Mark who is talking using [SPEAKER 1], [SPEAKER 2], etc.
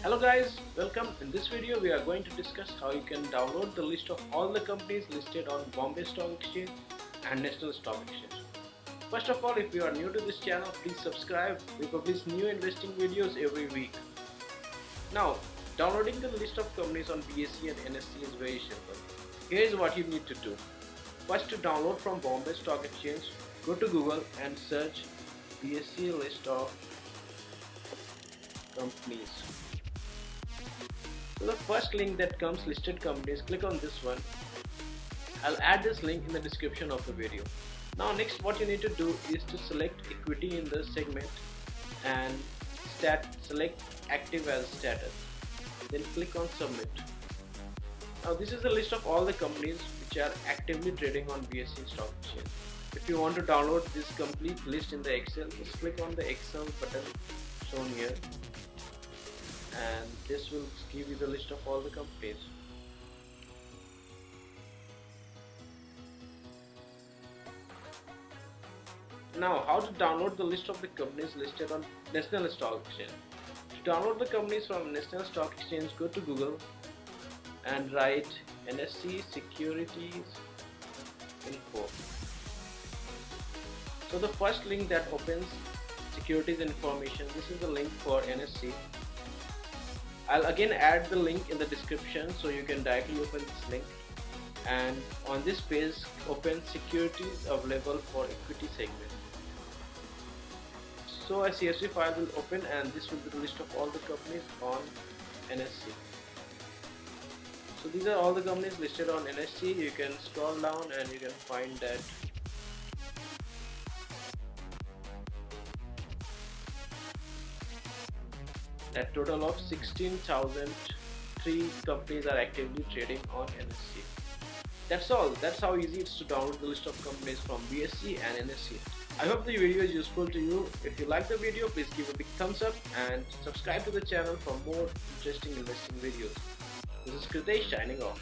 [SPEAKER 1] Hello guys, welcome. In this video we are going to discuss how you can download the list of all the companies listed on Bombay Stock Exchange and National Stock Exchange. First of all, if you are new to this channel, please subscribe. We publish new investing videos every week. Now, downloading the list of companies on BSE and NSE is very simple. Here is what you need to do. First, to download from Bombay Stock Exchange, go to Google and search BSE list of companies. So the first link that comes, listed companies, click on this one. I'll add this link in the description of the video. Now next what you need to do is to select equity in the segment and select active as status. Then click on submit. Now this is the list of all the companies which are actively trading on BSE stock exchange. If you want to download this complete list in the Excel, just click on the Excel button shown here, and this will give you the list of all the companies. Now, how to download the list of the companies listed on National Stock Exchange. To download the companies from National Stock Exchange, go to Google and write NSE Securities Info. So the first link that opens securities information, this is the link for NSE. I'll again add the link in the description so you can directly open this link, and on this page open securities available for equity segment. So a CSV file will open and this will be the list of all the companies on NSE. So these are all the companies listed on NSE. You can scroll down and you can find that total of 16,003 companies are actively trading on NSE. That's all. That's how easy it is to download the list of companies from BSE and NSE. I hope the video is useful to you. If you like the video, please give a big thumbs up and subscribe to the channel for more interesting investing videos. This is Kritesh signing off.